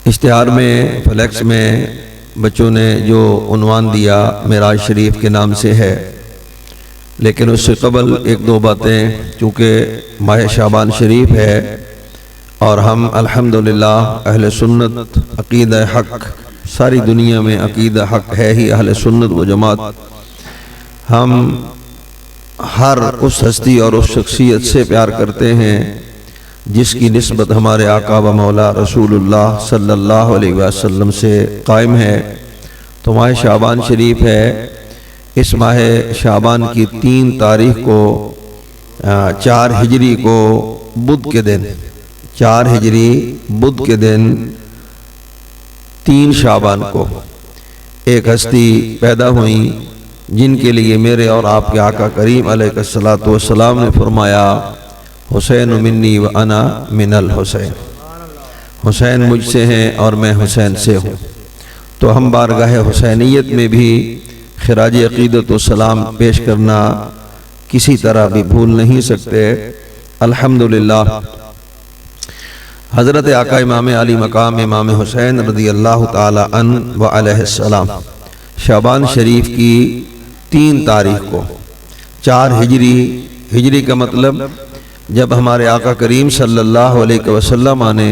इश्तिहार में फ्लैक्स में बच्चों ने जो उन्वान दिया मेराज शरीफ के नाम से है, लेकिन उससे कबल एक दो बातें, चूँकि माह शाबान शरीफ है और हम अल्हम्दुलिल्लाह अहले सुन्नत अक़ीदा हक़, सारी दुनिया में अक़ीदा हक़ है ही अहले सुन्नत व जमात। हम हर उस हस्ती और उस शख्सियत से प्यार करते हैं जिसकी निस्बत हमारे आका व मौला रसूलुल्लाह सल्लल्लाहु अलैहि वसल्लम से कायम है। तो माह शाबान शरीफ है। इस माह शाबान की 3 तारीख को 4 हिजरी को बुध के दिन, 4 हिजरी बुध के दिन 3 शाबान को एक हस्ती पैदा हुई जिनके लिए मेरे और आपके आका करीम अलैहिस्सलातु वस्सलाम ने फरमाया, हुसैन मिन्नी व अना मिनल हुसैन, हुसैन मुझसे हैं और मैं हुसैन से हूँ। तो हम बारगाह हुसैनियत में भी खिराज अक़ीदत व सलाम पेश करना किसी तरह भी भूल नहीं सकते। अल्हम्दुलिल्लाह हज़रत आका इमाम अली मकाम इमाम हुसैन रज़ी अल्लाह ताला अन्हु व अलैहिस्सलाम शाबान शरीफ की 3 तारीख को 4 हिजरी, हिजरी का मतलब जब हमारे आका करीम सल्लल्लाहु अलैहि वसल्लम ने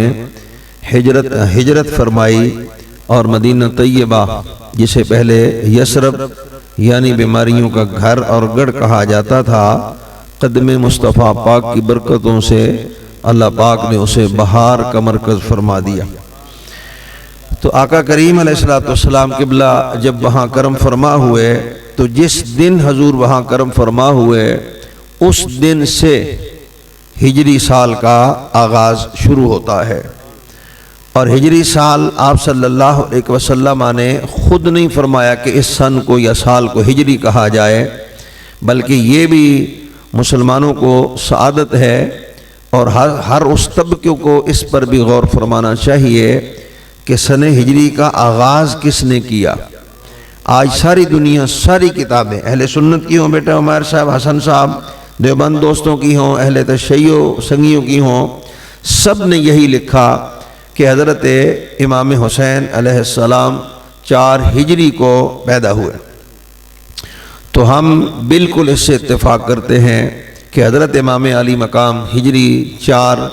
हिजरत फरमाई और मदीना तैयबा, जिसे पहले यसरब यानी बीमारियों का घर और गढ़ कहा जाता था, कदम मुस्तफ़ा पाक की बरकतों से अल्लाह पाक ने उसे बहार का मरकज़ फरमा दिया। तो आका करीम अलैहिस्सलाम क़िबला जब वहाँ करम फरमा हुए, तो जिस दिन हजूर वहाँ करम फरमा हुए उस दिन से हिजरी साल का आगाज़ शुरू होता है। और हिजरी साल आप सल्लल्लाहु अलैहि वसल्लम ने ख़ुद नहीं फरमाया कि इस सन को या साल को हिजरी कहा जाए, बल्कि ये भी मुसलमानों को सआदत है और हर उस तबके को इस पर भी गौर फरमाना चाहिए कि सन हिजरी का आगाज़ किसने किया। आज सारी दुनिया, सारी किताबें अहले सुन्नत की हों, बेटा उमर साहब, हसन साहब, देवबंद दोस्तों की हों, अहले तशय्यो संगियों की हों, सब ने यही लिखा कि हज़रत इमाम हुसैन अलैहिस्सलाम 4 हिजरी को पैदा हुए। तो हम बिल्कुल इससे इत्तेफाक करते हैं कि हज़रत इमाम अली मकाम हिजरी 4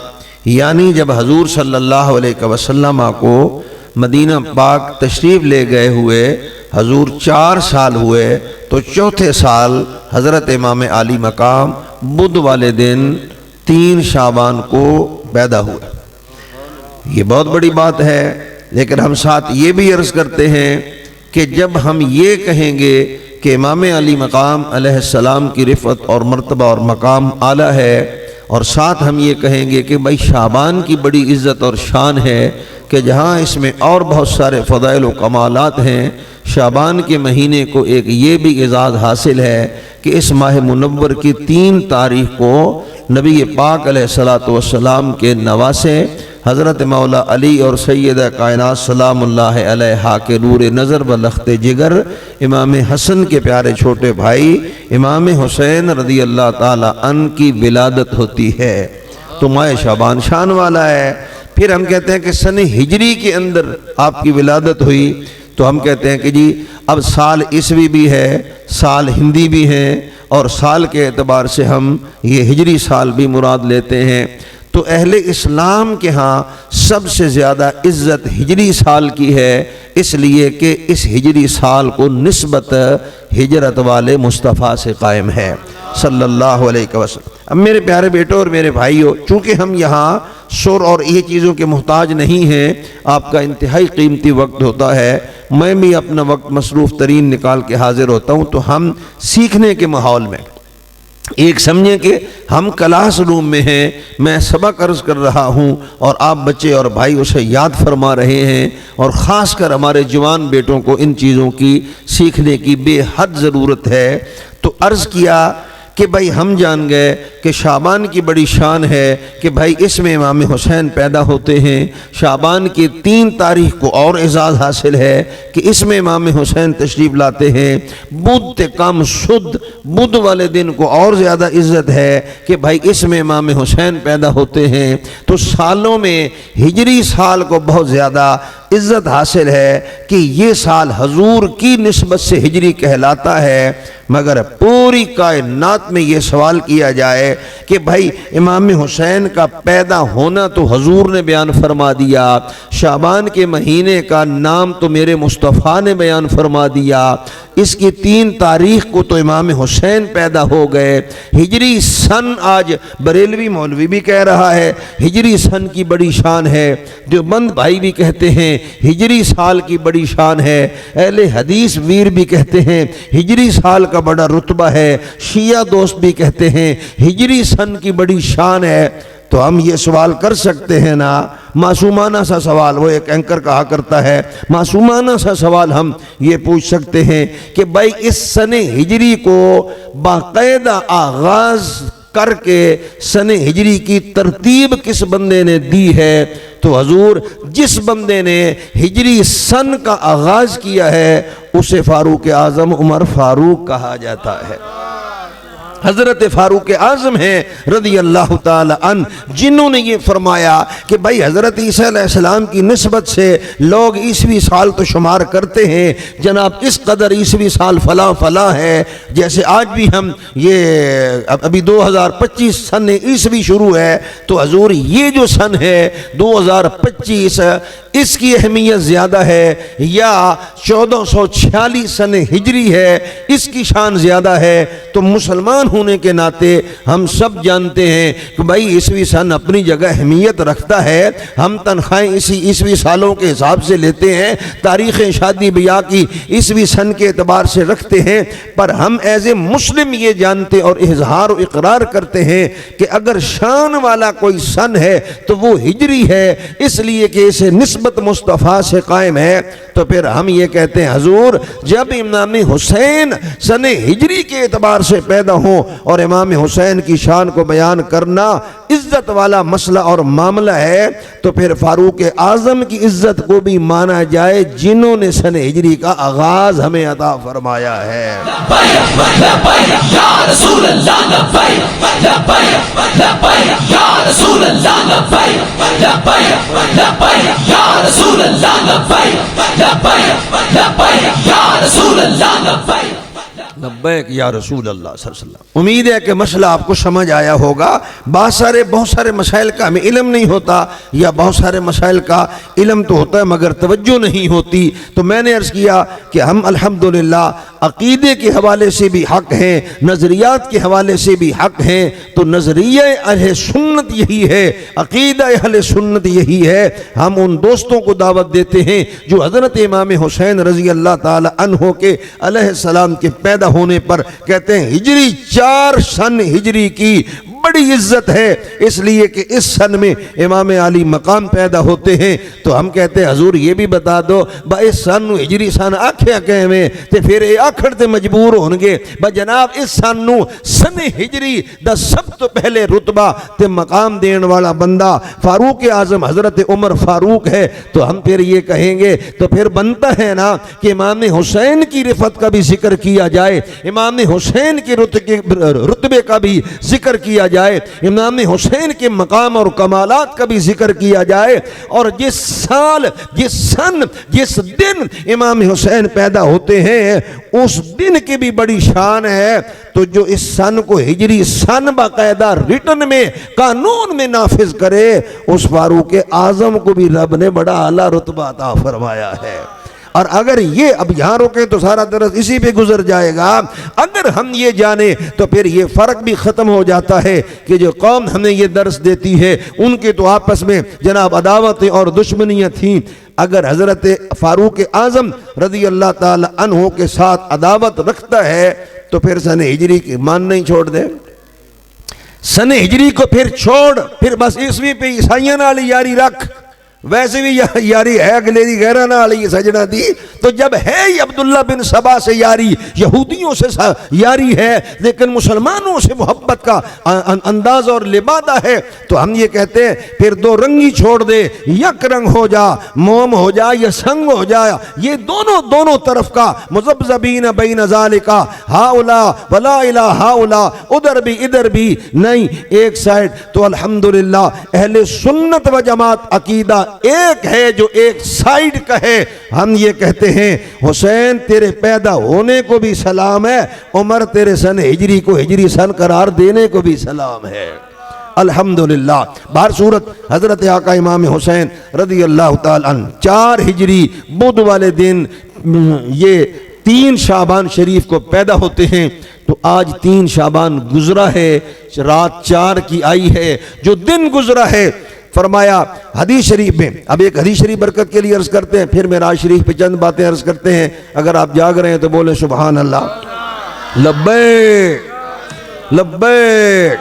यानी जब हजूर सल्लल्लाहु अलैहि वसल्लम को मदीना पाक तशरीफ़ ले गए हुए हजूर 4 साल हुए, तो चौथे साल हज़रत इमाम अली मकाम बुध वाले दिन 3 शाबान को पैदा हुए। ये बहुत बड़ी बात है। लेकिन हम साथ ये भी अर्ज़ करते हैं कि जब हम ये कहेंगे कि इमाम अली मकाम अलैहिस्सलाम की रिफ़त और मर्तबा और मकाम आला है, और साथ हम ये कहेंगे कि भाई शाबान की बड़ी इज़्ज़त और शान है कि जहाँ इसमें और बहुत सारे फ़ज़ाइल व कमालात हैं, शाबान के महीने को एक ये भी एज़ाज़ हासिल है कि इस माह मुनव्वर की 3 तारीख को नबी पाक अलैहिस्सलातु वस्सलाम के नवासे हज़रत मौला अली और सैयदा कायनात सलामुल्लाह अलैहा के नूर नज़र व लख्ते जिगर इमाम हसन के प्यारे छोटे भाई इमाम हुसैन रज़ी अल्लाह ताला अन की विलादत होती है। तो माह शाबान शान वाला है। फिर हम कहते हैं कि सन हिजरी के अंदर आपकी विलादत हुई, तो हम कहते हैं कि जी अब साल ईसवी भी है, साल हिंदी भी है, और साल के एतबार से हम ये हिजरी साल भी मुराद लेते हैं। तो अहले इस्लाम के यहाँ सबसे ज़्यादा इज़्ज़त हिजरी साल की है, इसलिए कि इस हिजरी साल को निस्बत हिजरत वाले मुस्तफ़ा से कायम है सल्लल्लाहु अलैहि वसल्लम। अब मेरे प्यारे बेटों और मेरे भाइयों, चूँकि हम यहाँ शोर और ये चीज़ों के मोहताज नहीं हैं, आपका इंतहाई कीमती वक्त होता है, मैं भी अपना वक्त मसरूफ़ तरीन निकाल के हाजिर होता हूँ। तो हम सीखने के माहौल में एक समझें कि हम क्लास रूम में हैं, मैं सबक अर्ज़ कर रहा हूँ और आप बच्चे और भाई उसे याद फरमा रहे हैं, और ख़ास कर हमारे जवान बेटों को इन चीज़ों की सीखने की बेहद ज़रूरत है। तो अर्ज़ किया कि भाई हम जान गए कि शाबान की बड़ी शान है कि भाई इसमें इमाम हुसैन पैदा होते हैं। शाबान की 3 तारीख को और एजाज़ हासिल है कि इसमें इमाम हुसैन तशरीफ़ लाते हैं। बुध ते कम शुद्ध बुध वाले दिन को और ज़्यादा इज़्ज़त है कि भाई इसमें इमाम हुसैन पैदा होते हैं। तो सालों में हिजरी साल को बहुत ज़्यादा इज़्ज़त हासिल है कि ये साल हजूर की निस्बत से हिजरी कहलाता है। मगर पूरी कायनात में ये सवाल किया जाए कि भाई इमाम हुसैन का पैदा होना तो हजूर ने बयान फरमा दिया, शाबान के महीने का नाम तो मेरे मुस्तफ़ा ने बयान फरमा दिया, इसकी 3 तारीख को तो इमाम हुसैन पैदा हो गए। हिजरी सन आज बरेलवी मौलवी भी कह रहा है हिजरी सन की बड़ी शान है, देवबंद भाई भी कहते हैं हिजरी साल की बड़ी शान है, अहले हदीस वीर भी कहते हैं हिजरी साल का बड़ा रुतबा है, शिया दोस्त भी कहते हैं हिजरी सन की बड़ी शान है। तो हम ये सवाल कर सकते हैं ना, मासूमाना सा सवाल, वो एक एंकर कहा करता है मासूमाना सा सवाल हम ये पूछ सकते हैं कि भाई इस सने हिजरी को बाकायदा आगाज़ करके सने हिजरी की तरतीब किस बंदे ने दी है? तो हजूर जिस बंदे ने हिजरी सन का आगाज़ किया है उसे फारूक आज़म उमर फारूक कहा जाता है। हज़रत फ़ारूक आज़म हैं रज़ी अल्लाह ताला अन, जिन्होंने ये फरमाया कि भाई हज़रत ईसा अलैहिस्सलाम की निस्बत से लोग ईसवी साल तो शुमार करते हैं, जनाब इस कदर ईसवी साल फ़ला फ़ला है। जैसे आज भी हम ये अभी 2025 सन ईसवी शुरू है, तो हजूर ये जो सन है 2025 इसकी अहमियत ज़्यादा है या 1446 सन हिजरी है इसकी शान ज़्यादा है? तो मुसलमान होने के नाते हम सब जानते हैं कि भाई ईसवी सन अपनी जगह अहमियत रखता है। हम तनख्वाहें इसी ईसवी सालों के हिसाब से लेते हैं, तारीख़ शादी ब्याह की ईसवी सन के एतबार से रखते हैं, पर हम एज ए मुस्लिम ये जानते और इजहार और इकरार करते हैं कि अगर शान वाला कोई सन है तो वो हिजरी है, इसलिए कि इसे निस्बत मुस्तफ़ा से कायम है। तो फिर हम ये कहते हैं हजूर जब इमाम हुसैन सन हिजरी के एतबार से पैदा हो और इमाम हुसैन की शान को बयान करना इज्जत वाला मसला और मामला है, तो फिर फारूक आज़म की इज्जत को भी माना जाए जिन्होंने सन हिजरी का आगाज हमें अता फरमाया है। लब्बैक या रसूल अल्लाह सल्लल्लाहु अलैहि वसल्लम। उम्मीद है कि मसला आपको समझ आया होगा। बहुत सारे मसाइल का हमें इल्म नहीं होता या बहुत सारे मसाइल का इल्म तो होता है मगर तवज्जो नहीं होती। तो मैंने अर्ज़ किया कि हम अल्हम्दुलिल्लाह अक़ीदे के हवाले से भी हक़ हैं, नज़रियात के हवाले से भी हक़ हैं। तो नज़रिया अहले सुन्नत यही है, अक़ीदा अहले सुन्नत यही है। हम उन दोस्तों को दावत देते हैं जो हज़रत इमाम हुसैन रज़ी अल्लाह ताला अन्हो के अलैहिस्सलाम के पैदा होने पर कहते हैं हिजरी 4 सन हिजरी की बड़ी इज्जत है, इसलिए कि इस सन में इमाम आली मकाम पैदा होते हैं। तो हम कहते हैं हजूर ये भी बता दो भाई सन हिजरी सन आख्या कहवे ते फिर ये आखड़ ते मजबूर होंगे भाई जनाब इस सन हिजरी दा सब तो पहले रुतबा ते मकाम देने वाला बंदा फारूक आजम हजरत उमर फारूक है। तो हम फिर ये कहेंगे तो फिर बनता है ना कि इमाम हुसैन की रिफत का भी जिक्र किया जाए, इमाम हुसैन के रुतबे का भी जिक्र किया जाए, इमाम हुसैन के मकाम और कमालात का भी जिक्र किया जाए। और जिस साल जिस सन जिस दिन इमाम हुसैन पैदा होते हैं उस दिन की भी बड़ी शान है। तो जो इस सन को हिजरी सन बाकायदा रिटन में कानून में नाफिज करे उस फारूक आजम को भी रब ने बड़ा आला रुतबा अता फरमाया है। और अगर ये अब यहाँ रोके तो सारा दरस इसी पे गुजर जाएगा। अगर हम ये जाने तो फिर ये फ़र्क भी ख़त्म हो जाता है कि जो कौम हमें ये दर्स देती है उनके तो आपस में जनाब अदावतें और दुश्मनियाँ थीं। अगर हज़रत फ़ारूक आज़म रज़ी अल्लाह ताला अन्हो के साथ अदावत रखता है तो फिर सन हिजरी की मान नहीं छोड़ दे, सन हिजरी को फिर छोड़, फिर बस ईसवी पे ईसाइयों नाल यारी रख। वैसे भी यारी है गलेरी गहरा ना वाली सजना दी, तो जब है ही अब्दुल्ला बिन सबा से यारी, यहूदियों से यारी है, लेकिन मुसलमानों से मोहब्बत का अंदाज और लिबादा है, तो हम ये कहते हैं फिर दो रंगी छोड़ दे, यक रंग हो जा, मोम हो जा या संग हो जा, ये दोनों तरफ का मुज़ब्ज़बीन बैन ज़ालिका हाउला वला इला हाउला, उधर भी इधर भी नहीं, एक साइड। तो अल्हम्दुलिल्लाह अहले सुन्नत व जमात अकीदा एक है जो एक साइड का है। हम ये कहते हैं हुसैन तेरे पैदा होने को भी सलाम है, उमर तेरे सन हिजरी को हिजरी सन करार देने को भी सलाम है। अल्हम्दुलिल्लाह। बाहर सूरत हजरत आका इमाम हुसैन रदी अल्लाह ताला अन्हु 4 हिजरी बुध वाले दिन ये 3 शाबान शरीफ को पैदा होते हैं। तो आज 3 शाबान गुजरा है, रात 4 की आई है, जो दिन गुजरा है। फरमाया हदीस शरीफ में, अब एक हदीस शरीफ बरकत के लिए अर्ज करते हैं, फिर मेराज शरीफ पे चंद बातें अर्ज करते हैं। अगर आप जाग रहे हैं तो बोले सुभान अल्लाह। लब्बैक लब्बैक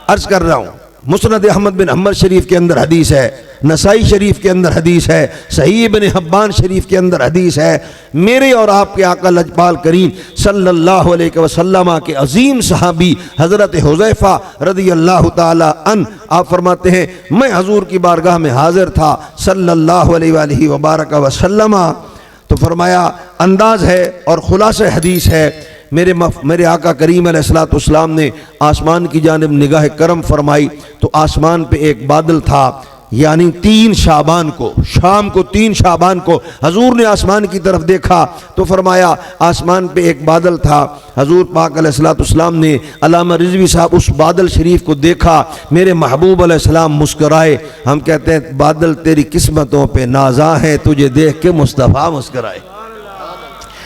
अर्ज कर रहा हूँ। मुस्नद अहमद बिन हम्बल शरीफ के अंदर हदीस है, नसाई शरीफ के अंदर हदीस है, सही इब्न हिब्बान शरीफ के अंदर हदीस है। मेरे और आपके आका लजपाल करीम सल्लल्लाहु अलैहि वसल्लम के अजीम सहाबी हज़रत हुज़ैफा रज़ी अल्लाह ताला अन्हु, आप फरमाते हैं मैं हजूर की बारगाह में हाजिर था सल्लल्लाहु अलैहि वसल्लम। तो फरमाया अंदाज है और खुलासा हदीस है, मेरे आका करीम अलैहिस्सलाम ने आसमान की जानिब निगाह करम फरमाई, तो आसमान पे एक बादल था, यानी 3 शाबान को, शाम को 3 शाबान को हजूर ने आसमान की तरफ देखा तो फरमाया आसमान पे एक बादल था। हजूर पाक अलैहिस्सलाम ने अल्लामा रिजवी साहब उस बादल शरीफ को देखा, मेरे महबूब अलैहिस्सलाम मुस्कराए। हम कहते हैं बादल तेरी किस्मतों पे नाजा है, तुझे देख के मुस्तफ़ा मुस्कराए।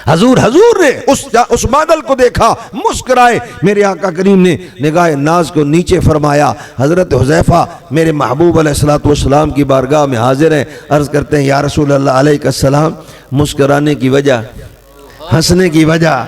हजूर ने उस बादल को देखा, मुस्कुराए। मेरे आका करीम ने निगाह नाज को नीचे फरमाया। हजरत हुज़ैफा मेरे महबूब अलैहिस्सलाम की बारगाह में हाजिर हैं, अर्ज करते हैं या रसूल अल्लाह अलैहिस्सलाम, मुस्कुराने की वजह, हंसने की वजह,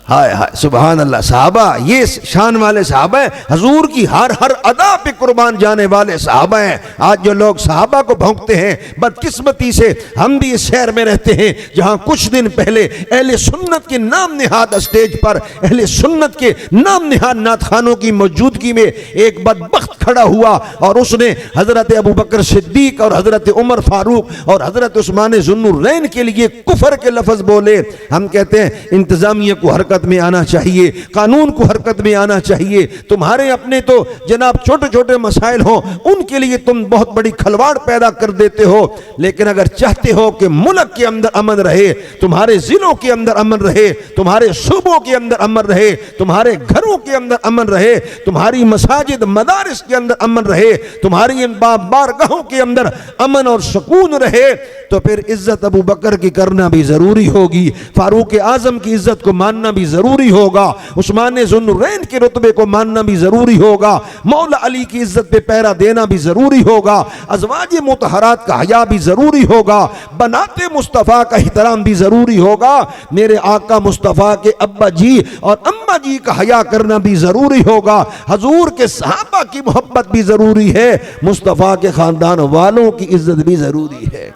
हाय हाय सुभान अल्लाह। सहाबा ये शान वाले सहाबा हैं, हजूर की हर अदा पे कुर्बान जाने वाले सहाबा हैं। आज जो लोग सहाबा को भौंकते हैं, बदकिस्मती से हम भी इस शहर में रहते हैं जहां कुछ दिन पहले अहले सुन्नत के नाम निहाद स्टेज पर अहले सुन्नत के नाम निहाद नातखानों की मौजूदगी में एक बदबख्त खड़ा हुआ और उसने हजरत अबू बकर सिद्दीक और हजरत उमर फारूक और हजरत उस्मान ज़ुन्नुरैन के लिए कुफर के लफ्ज बोले। हम कहते हैं इंतजामिया को हरकत में आना चाहिए, कानून को हरकत में आना चाहिए। तुम्हारे अपने तो जनाब छोटे छोटे मसाइल हो, उनके लिए तुम बहुत बड़ी खलवाड़ पैदा कर देते हो, लेकिन अगर चाहते हो कि मुल्क के अंदर अमन रहे, तुम्हारे जिलों के अंदर अमन रहे, तुम्हारे सूबों के अंदर अमन रहे, तुम्हारे घरों के अंदर अमन रहे, तुम्हारी मसाजिद मदारिस के अंदर अमन रहे, तुम्हारी बारगाहों के अंदर अमन और सुकून रहे, तो फिर इज्जत अबू बकर की करना भी जरूरी होगी, फारूक आजम की इज्जत को मानना भी जरूरी होगा, उस्मान ज़ुन्नुरैन के रुतबे को मानना भी जरूरी होगा, मौला अली की इज्जत पे पहरा देना भी जरूरी होगा, अज़वाज मुतहरात का हया भी जरूरी होगा, बनाते मुस्तफ़ा का एहतराम भी जरूरी होगा, मेरे आका मुस्तफ़ा के अब्बा जी और अम्मा जी का हया करना भी जरूरी होगा, हजूर के सहाबा की मोहब्बत भी जरूरी है, मुस्तफ़ा के खानदान वालों की इज्जत भी जरूरी है।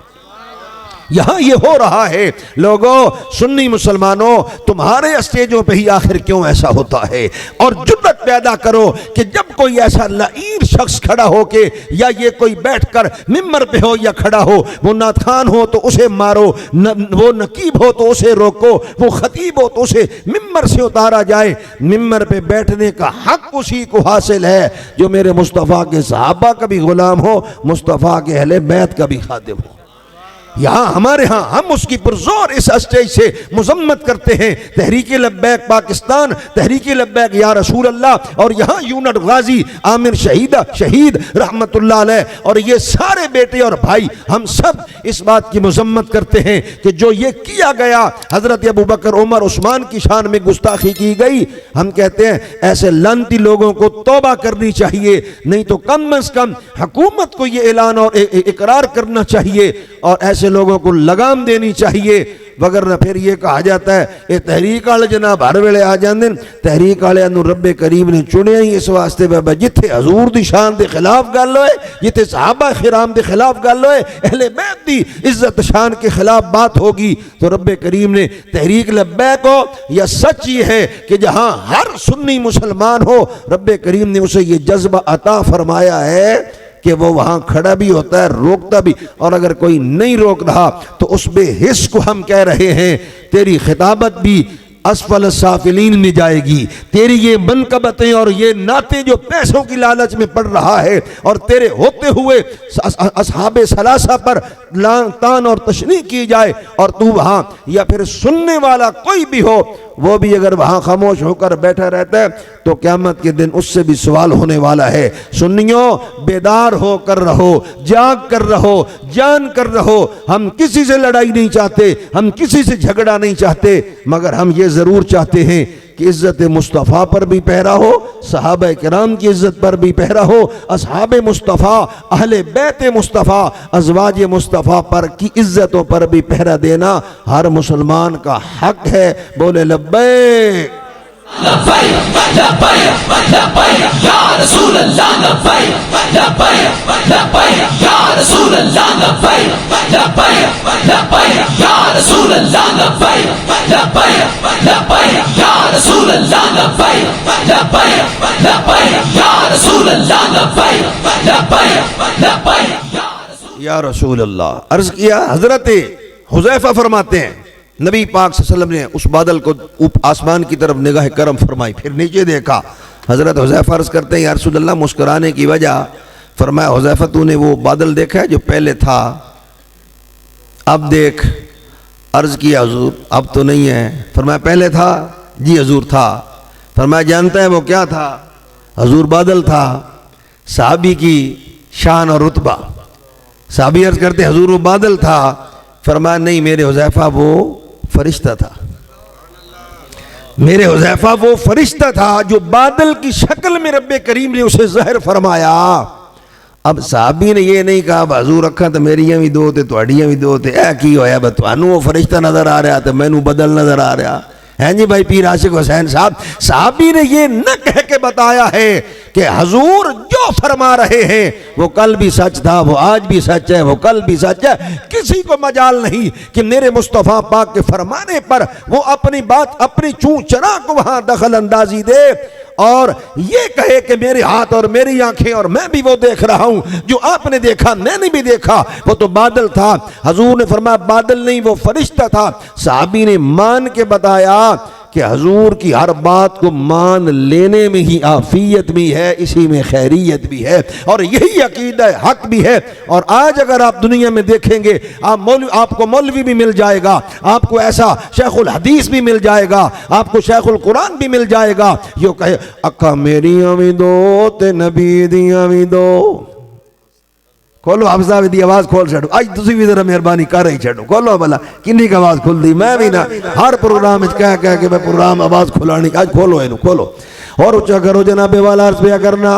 यहां ये हो रहा है। लोगों, सुन्नी मुसलमानों, तुम्हारे स्टेजों पे ही आखिर क्यों ऐसा होता है? और जुर्रत पैदा करो कि जब कोई ऐसा लईर शख्स खड़ा हो के, या ये कोई बैठकर मिंबर पे हो या खड़ा हो, वो नाथखान हो तो उसे मारो, वो नकीब हो तो उसे रोको, वो खतीब हो तो उसे मिंबर से उतारा जाए। मिंबर पे बैठने का हक उसी को हासिल है जो मेरे मुस्तफ़ा के सहाबा का भी गुलाम हो, मुस्तफ़ा के अहले बैत का भी खादिम हो। यहाँ हमारे यहाँ हम उसकी पुरजोर इस स्टेज से मुजम्मत करते हैं, तहरीक लब्बैक पाकिस्तान, तहरीक लब्बैक या रसूल अल्लाह, और यहाँ यूनिट गाजी आमिर शहीद रहमतुल्लाह अलैह और ये सारे बेटे और भाई, हम सब इस बात की मुजम्मत करते हैं कि जो ये किया गया, हजरत अबू बकर उमर उस्मान की शान में गुस्ताखी की गई, हम कहते हैं ऐसे लानती लोगों को तौबा करनी चाहिए, नहीं तो कम अज कम हुकूमत को ये ऐलान और इकरार करना चाहिए, और ऐसे लोगों को लगाम देनी चाहिए, वगरना फिर ये कहा जाता है ये तहरीक वाले जनाब हर वेले आ जाते हैं। तहरीक वाले रब्बे करीम ने चुनिया ही इस वास्ते बाबा जिथे हजूर दी शान के खिलाफ गल होए, जिथे सहाबा किराम के खिलाफ गल होए, अहले बैत दी इज्जत शान के खिलाफ बात होगी तो रब्बे करीम ने तहरीक लब्बैक हो या सच ये है कि जहाँ हर सुन्नी मुसलमान हो, रब्बे करीम ने उसे ये जज्बा अता फरमाया है कि वो वहां खड़ा भी होता है, रोकता भी। और अगर कोई नहीं रोक रहा तो उस बेहिस को हम कह रहे हैं तेरी खिताबत भी असफल साफिलीन में जाएगी। तेरी ये मनकबतें और ये नाते जो पैसों की लालच में पड़ रहा है और तेरे होते हुए असहाबे सलासा पर तान और तशनी की जाए और तू वहां या फिर सुनने वाला कोई भी हो वो भी अगर वहां खामोश होकर बैठा रहता है तो क़यामत के दिन उससे भी सवाल होने वाला है। सुन्नियों बेदार होकर रहो, जाग कर रहो, जान कर रहो। हम किसी से लड़ाई नहीं चाहते, हम किसी से झगड़ा नहीं चाहते, मगर हम ये जरूर चाहते हैं कि इज्जत मुस्तफ़ा पर भी पहरा हो, सहाबा किराम की इज्जत पर भी पहरा हो, असहाबे मुस्तफ़ा, अहले बैत मुस्तफ़ा, अज़वाज मुस्तफ़ा पर की इज्जतों पर भी पहरा देना हर मुसलमान का हक है। बोले लब्बैक लब्बैक लब्बैक लब्बैक या रसूल अल्लाह, लब्बैक लब्बैक लब्बैक या रसूल अल्लाह, लब्बैक लब्बैक लब्बैक या रसूल अल्लाह, लब्बैक लब्बैक लब्बैक या रसूल अल्लाह, लब्बैक लब्बैक लब्बैक या रसूल अल्लाह, लब्बैक लब्बैक लब्बैक या रसूल अल्लाह। अर्ज किया, हजरत हुज़ैफा फरमाते हैं नबी पाक सल्लल्लाहु अलैहि वसल्लम ने उस बादल को आसमान की तरफ निगाह करम फरमाई, फिर नीचे देखा। हजरत हुज़ैफा अर्ज करते हैं या रसूल अल्लाह मुस्कुराने की वजह, फरमाया हुज़ैफा तूने वो बादल देखा है जो पहले था, अब देख। अर्ज किया हुजूर अब तो नहीं है। फरमाया पहले था? जी हुजूर था। फरमाया जानता है वो क्या था? हुजूर बादल था। साहबी की शान और रुतबा, साहबी अर्ज करते हुजूर वो बादल था। फरमाया नहीं मेरे हुज़ैफा वो फरिश्ता था, मेरे हुज़ैफा वो फरिश्ता था जो बादल की शक्ल में रब्बे करीम ने उसे ज़ाहिर फरमाया। अब साहबी ने ये नहीं कहा हुजूर अखा तो मेरियां भी दो थे तुहाड़ियां भी दो थे, ऐ की होया तुहानू वो फरिश्ता नजर आ रहा तो मैनू बदल नजर आ रहा है जी भाई पीर आशिक हुसैन साहब। साहबी ने ये न कह के बताया है कि हुजूर जो फरमा रहे हैं वो कल भी सच था, वो आज भी सच है, वो कल भी सच है। किसी को मजाल नहीं कि मेरे मुस्तफ़ा पाक के फरमाने पर वो अपनी बात, अपनी चूं चरा को वहां दखल अंदाजी दे और ये कहे कि मेरे हाथ और मेरी आंखें और मैं भी वो देख रहा हूं जो आपने देखा मैंने भी देखा। वो तो बादल था। हुजूर ने फरमाया बादल नहीं वो फरिश्ता था। साहबी ने मान के बताया कि हुजूर की हर बात को मान लेने में ही आफियत भी है, इसी में खैरियत भी है और यही अकीदा हक भी है। और आज अगर आप दुनिया में देखेंगे आपको मौलवी भी मिल जाएगा, आपको ऐसा शेखुल हदीस भी मिल जाएगा, आपको शेखुल कुरान भी मिल जाएगा यो कहे अक्का मेरियां भी दो ते नबी दियां भी दो। खोलो हफ्जा दी आवाज खोल छो, अज तुम भी जरा मेहरबानी कर ही छो, खोलो भला किन्नी की आवाज खुलती। मैं भी ना हर प्रोग्राम कह कह के मैं प्रोग्राम आवाज खुलानी, अज खोलो इनू खोलो और उच्चा करो जनाबे वाला अर्ज पिया करना।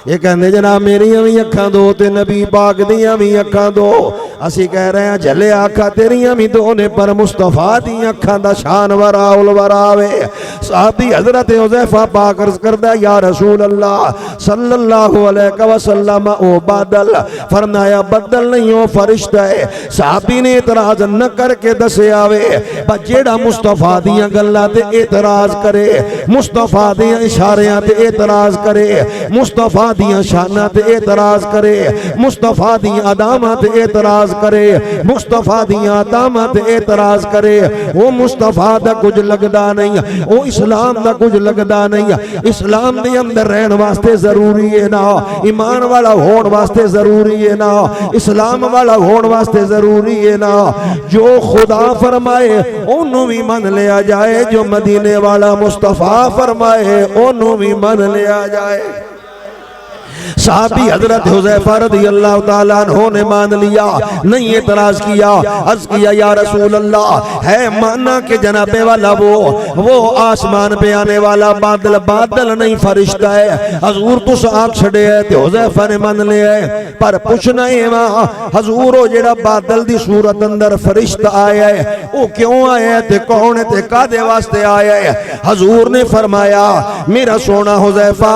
ये कहते जनाब मेरिया भी अखा दो ते नबी पाक दियां भी अखा दो। असी कह रहे हैं झले अखा तेरिया भी दो ने पर मुस्तफा दी अखा दा शान वरा उल वरावे। साहबी हजरत हुज़ैफा पाक अर्ज करदा या रसूल अल्लाह सल्लल्लाहु अलैहि वसल्लम ओ बादल। फरमाया बदल नहीं हो फरिश्ता है। साहबी ने इतराज न करके दसे आवे पर जेड़ा मुस्तफा दियां गल्लां ते एतराज करे, मुस्तफा दियां इशारियां ते एतराज करे, मुस्तफा दियां शाना ते एतराज करे, मुस्तफा दियां अदामा ते एतराज करे, मुस्तफा दियां अदामा ते एतराज करे, वो मुस्तफा दा कुछ लगदा नहीं, वो इस्लाम दा कुछ लगदा नहीं। इस्लाम दे अंदर रहन वास्ते जरूरी है ना, ईमान वाला होने वास्ते जरूरी है ना, इस्लाम वाला होने वास्ते जरूरी है ना। जो खुदा फरमाए ओनू भी मन लिया जाए, जो मदीने वाला मुस्तफा फरमाए ओनू भी मन लिया जाए। साहबी हजरत हुज़ैफा रज़ियल्लाहु ताला अन्हु ने मान लिया, नहीं एतराज किया। अर्ज़ किया या रसूल अल्लाह, है माना के जनाबे वाला वो आसमान पे आने वाला बादल, बादल नहीं फरिश्ता है। हजूर तुस आख छड़े है ते हुज़ैफा ने मान लिया है, पर पुछना है वहां हजूर ओ जेड़ा बादल दी सूरत अंदर फरिश्ता आया है वो क्यों आया है ते कौन है ते कादे वास्ते आया है? हजूर ने फरमाया मेरा सोना हुज़ैफा,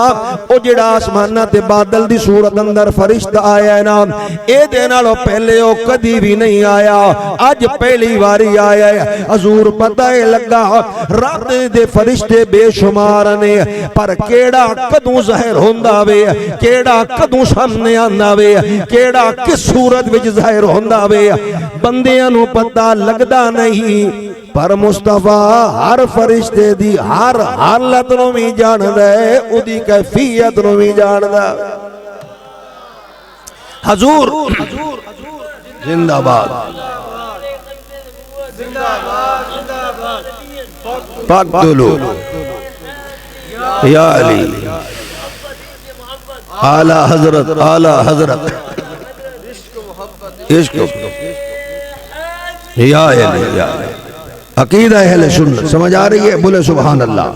ओ जेड़ा आसमाना ते बादल दी सूरत अंदर फरिश्ता आया है ना, ए दे नालों पहले ओ कदी भी नहीं आया, आज पहली बारी आया है। हजूर पता है लगा रब दे फरिश्ते बेशुमार ने, पर केड़ा कदों ज़ाहिर होंदा वे, केड़ा कदों सामने आंदा वे, केड़ा किस सूरत विच ज़ाहिर होंदा वे, बंदियां नूं पता लगदा नहीं। पर मुस्तफा हर फरिश्ते दी हर हालत नूं भी जानदा है, उदी कैफियत नूं भी जानदा। हजूर जिंदाबाद, पाक दुलू या अली, आला हजरत, आला हजरत, इश्क या अली, या अकीदा अहले सुन्नत। समझ आ रही है? बोले सुभान अल्लाह।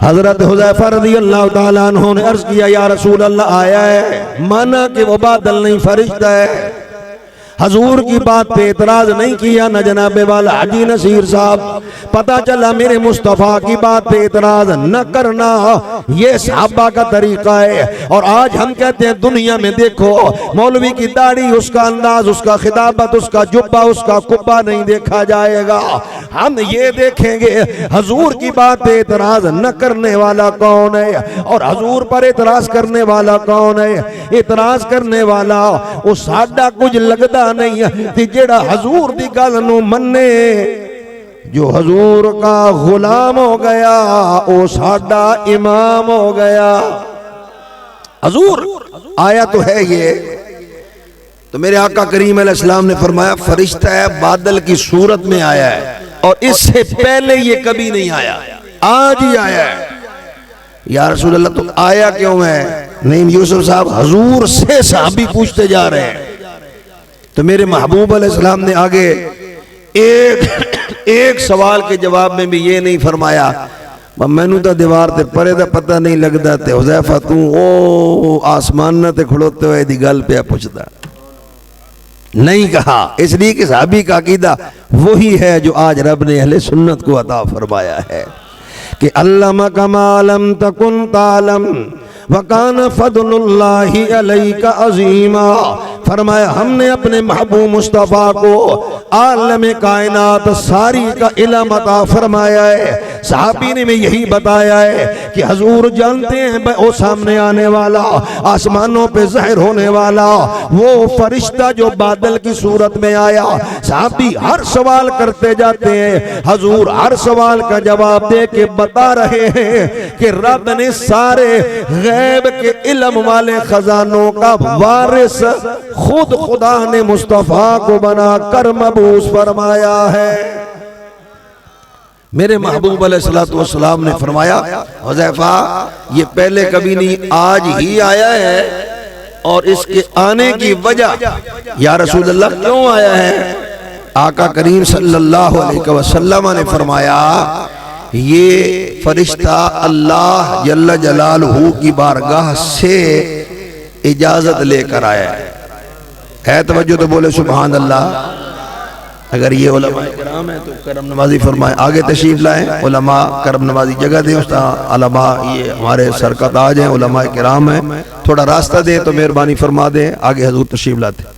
हजरत हुज़ैफा रज़ियल्लाहु ताला अन्हु ने अर्ज़ किया या रसूल अल्लाह, आया है माना कि वो बादल नहीं फरिश्ता है। हजूर की बात पे एतराज नहीं किया न जनाबे वाला हाजी नसीर साहब। पता चला मेरे मुस्तफ़ा की बात पे एतराज न करना ये सहाबा का तरीका है। और आज हम कहते हैं दुनिया में देखो मौलवी की दाढ़ी, उसका अंदाज, उसका खिताबत, उसका जुब्बा, उसका कुब्बा नहीं देखा जाएगा, हम ये देखेंगे हजूर की बात पे एतराज न करने वाला कौन है और हजूर पर एतराज करने वाला कौन है। एतराज करने वाला वो साडा कुछ लगता नहीं है जेड़ा हजूर दी गल नूं मन्ने, जो हजूर का गुलाम हो गया वो साडा इमाम हो गया। हजूर आया तो है ये, तो मेरे आका करीम अलैहिस्सलाम ने फरमाया फरिश्ता है, बादल की सूरत में आया है और इससे पहले ये कभी नहीं आया, आज ही आया है। या रसूल अल्लाह तो आया क्यों है? नहीं यूसुफ साहब, हजूर से सहाबी पूछते जा रहे हैं। तो मेरे महबूब अलैहिस्सलाम ने आगे एक सवाल के जवाब में भी ये नहीं फरमाया मैनू तो दीवार ते परे दा पता नहीं लगता, ते हुज़ैफा तू ओ आसमान ते खड़ोते हुए दी गल पे पूछदा नहीं कहा। इसलिए कि सहाबी का अकीदा वही है जो आज रब ने अहले सुन्नत को अता फरमाया है कि अल्लमा कमालम तकुन तालम वकान फदलुल्लाहि अलैका अजीमा। फरमाया हमने अपने महबूब मुस्तफ़ा को आलम कायनात सारी का इल्म अता फरमाया है। सहाबी ने में यही बताया है कि हजूर जानते हैं वो सामने आने वाला, आसमानों पे ज़ाहिर होने वाला वो फरिश्ता जो बादल की सूरत में आया। सहाबी हर सवाल करते जाते हैं, हजूर हर सवाल का जवाब दे के बता रहे हैं कि रब ने सारे गैब के इल्म वाले खजानों का वारिस खुद खुदा ने मुस्तफा को बनाकर मबूस फरमाया है। मेरे महबूब अलैहिस्सलातु वस्सलाम ने फरमाया हुज़ैफा ये पहले कभी नहीं, आज ही आया है और इसके आने की वजह या रसूल अल्लाह क्यों आया है? आका करीम सल्लल्लाहु अलैहि वसल्लम ने फरमाया ये फरिश्ता अल्लाह जल्ल जलालहू की बारगाह से इजाजत लेकर आया है। तवज्जो तो बोले सुभान अल्लाह। अगर ये उलमा किराम है तो करम नमाजी फरमाए आगे तशरीफ लाएं, उलमा करम नमाजी जगह दें। उलमा ये हमारे सर का ताज हैं, उलमा किराम है, थोड़ा रास्ता दें तो मेहरबानी फरमा दें, आगे हजूर तशरीफ लाते।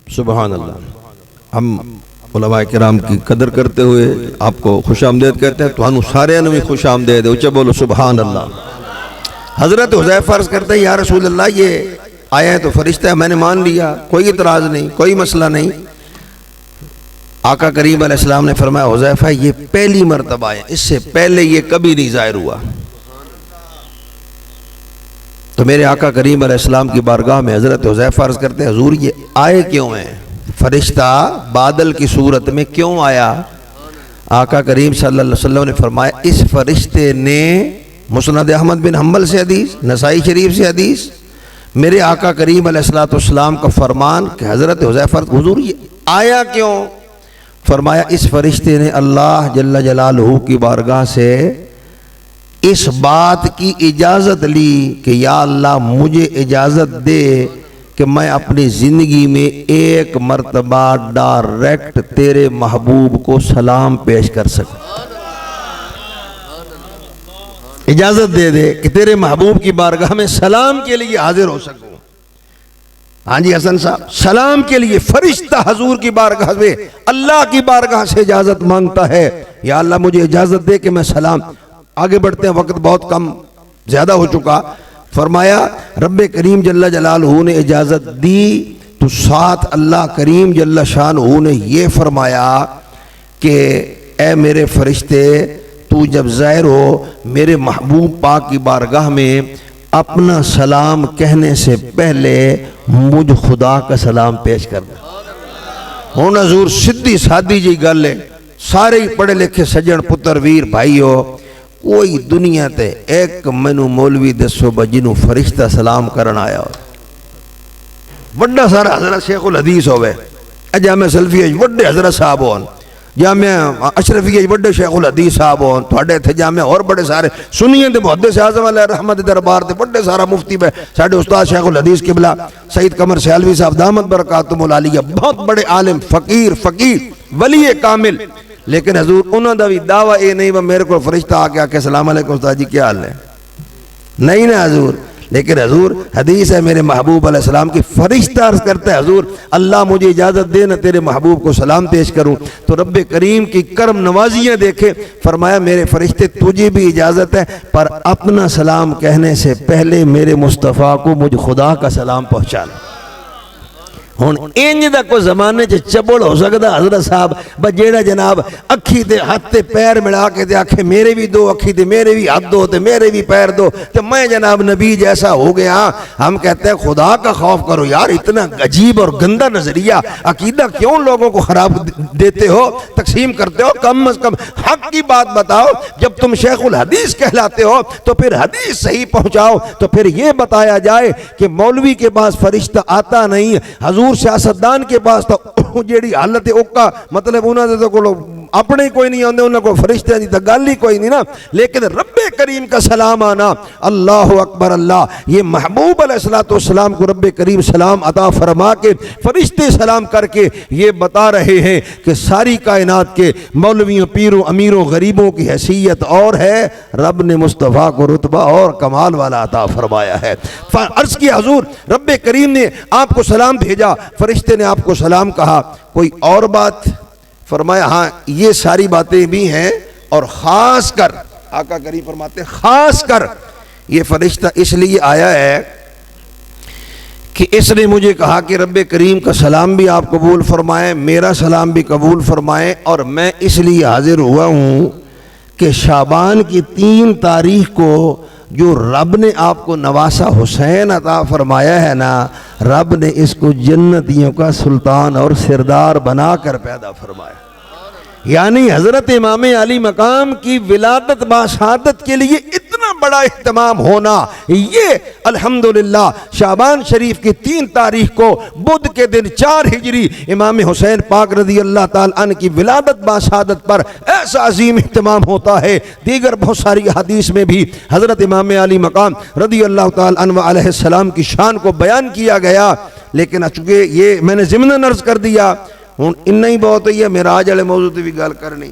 सुभान अल्लाह। हम उलमा किराम की कदर करते हुए आपको खुश आमदेद कहते हैं, तो सारे भी खुश आमदेद। उच्चा बोलो सुभान अल्लाह। हजरत हुज़ैफा अर्ज़ करते हैं या रसूल अल्लाह ये आया है तो फरिश्ता है, मैंने मान लिया, कोई इतराज़ नहीं, कोई मसला नहीं। आका करीम अलैहिस्सलाम ने फरमाया हुज़ैफा ये पहली मर्तबा है, इससे पहले ये कभी नहीं ज़ाहिर हुआ। तो मेरे आका करीम अलैहिस्सलाम की बारगाह में हज़रत हुज़ैफा अर्ज़ करते हैं हुज़ूर ये आए क्यों हैं, फरिश्ता बादल की सूरत में क्यों आया? आका करीम सल्लल्लाहु अलैहि वसल्लम ने फरमाया इस फरिश्ते ने, मुस्नद अहमद बिन हम्बल से हदीस, नसाई शरीफ से हदीस, मेरे आका करीम अलैहिस्सलाम का फरमान कि हज़रत हुज़ैफा हुज़ूर ये आया क्यों? फरमाया इस फरिश्ते ने अल्लाह जल्ल जलालहू की बारगाह से इस बात की इजाज़त ली कि या अल्लाह मुझे इजाज़त दे कि मैं अपनी ज़िंदगी में एक मर्तबा डायरेक्ट तेरे महबूब को सलाम पेश कर सकूं। इजाज़त दे दे कि तेरे महबूब की बारगाह में सलाम के लिए हाजिर हो सकूं। हाँ जी हसन साहब, सलाम के लिए फरिश्ता हजूर की बारगाह में, अल्लाह की बारगाह से इजाज़त मांगता है, या अल्लाह मुझे इजाज़त दे कि मैं सलाम। आगे बढ़ते हैं, वक्त बहुत कम ज़्यादा हो चुका। फरमाया रब्बे करीम जल्ल जलालहू ने इजाज़त दी तो साथ अल्लाह करीम जल्ल शानहू ने ये फरमाया कि ए मेरे फरिश्ते तू जब ज़ाहिर हो मेरे महबूब पाक की बारगाह में अपना सलाम कहने से पहले मुझ खुदा का सलाम पेश करना। हुण हजूर सीधी सादी जी गल है, सारे ही पढ़े लिखे सज्जन पुत्र वीर भाई हो, कोई दुनिया ते एक मैनू मौलवी दसो जिन्हों फरिश्ता सलाम करन आया हो। वड्डा सारा हजरत शेखुल हदीस होवे, जामे सल्फी वड्डे हजरत साहब होन, जामिया अशरफी बड़े शेखुल हदीस साहब होन, थोड़े इत्थे जामिया और बड़े सारे सुन्नियें दे मुहद्दिस आज़म अलैहि रहमत दरबार दे बड़े सारा मुफ्ती बे साडे उस्ताद शेखुल हदीस किबला सईद कमर सियालवी साहब दामत बरकातुहुल आलिया, बहुत बड़े आलिम फकीर वली कामिल। लेकिन हजूर उन्होंने भी दावा ये नहीं वह मेरे को फरिश्ता आके आके सलाम अलैकुम उस्ताद जी क्या हाल है, नहीं ना हजूर। लेकिन हजूर हदीस है मेरे महबूब अलैहिस्सलाम की, फरिश्ता अर्ज़ करता है हजूर अल्लाह मुझे इजाज़त दे ना तेरे महबूब को सलाम पेश करूं। तो रब्बे करीम की करम नवाजियाँ देखे, फरमाया मेरे फरिश्ते तुझे भी इजाज़त है पर अपना सलाम कहने से पहले मेरे मुस्तफ़ा को मुझ खुदा का सलाम पहुँचाना। हुण इंज दा कोई जमाने च चबड़ हो सकता हजरत साहब बस जेड़ा जनाब अखी ते हाथ ते पैर मिला के ते आखे मेरे भी दो अखी ते मेरे भी हाथ दो ते मेरे भी पैर दो तो मैं जनाब नबी जैसा हो गया। हम कहते हैं खुदा का खौफ करो यार, इतना अजीब और गंदा नजरिया अकीदा क्यों लोगों को खराब देते हो, तकसीम करते हो, कम अज कम हक की बात बताओ। जब तुम शेखुल हदीस कहलाते हो तो फिर हदीस सही पहुंचाओ। तो फिर ये बताया जाए कि मौलवी के पास फरिश्ता आता नहीं, हजूर सियासतदान के पास तो जेड़ी हालत है ओका मतलब उन्होंने तो को अपने ही कोई नहीं आते, उन्होंने को फरिश्ते की तो गल ही कोई नहीं ना। लेकिन रब्बे करीम का सलाम आना, अल्लाह अकबर अल्लाह, ये महबूब अलैहिस्सलाम को रब्बे करीम सलाम अता फरमा के फरिश्ते सलाम करके ये बता रहे हैं कि सारी कायनात के मौलवियों पीरों अमीरों गरीबों की हैसियत और है, रब ने मुस्तफ़ा को रुतबा और कमाल वाला अता फरमाया है। अर्ज किया हजूर रब्बे करीम ने आपको सलाम भेजा, फरिश्ते ने आपको सलाम कहा, कोई और बात? फरमाया हाँ ये सारी बातें भी हैं और ख़ास कर आका करीम फरमाते ख़ास कर ये फरिश्ता इसलिए आया है कि इसने मुझे कहा कि रब्बे करीम का सलाम भी आप कबूल फरमाएं, मेरा सलाम भी कबूल फरमाएं। और मैं इसलिए हाजिर हुआ हूँ कि शाबान की 3 तारीख को जो रब ने आपको नवासा हुसैन अता फरमाया है ना, रब ने इसको जन्नतियों का सुल्तान और सिरदार बनाकर पैदा फरमाया। यानी हजरत इमाम अली मकाम की विलादत बाशहादत के लिए इतना बड़ा इत्माम होना, ये अल्हम्दुलिल्लाह शाबान शरीफ की 3 तारीख को बुध के दिन 4 हिजरी इमाम हुसैन पाक रज़ी अल्लाह ताला अन्हु की विलादत बाशहादत पर ऐसा अजीम इत्माम होता है। दीगर बहुत सारी हदीस में भी हजरत इमाम अली मकाम रज़ी अल्लाह ताला अन्हु अलैहिस्सलाम की शान को बयान किया गया। लेकिन चूंकि ये मैंने ज़िम्नन अर्ज़ कर दिया, हुण इन्ना ही बहुत ही है, मेराज वाले मौजू ते भी गल करनी।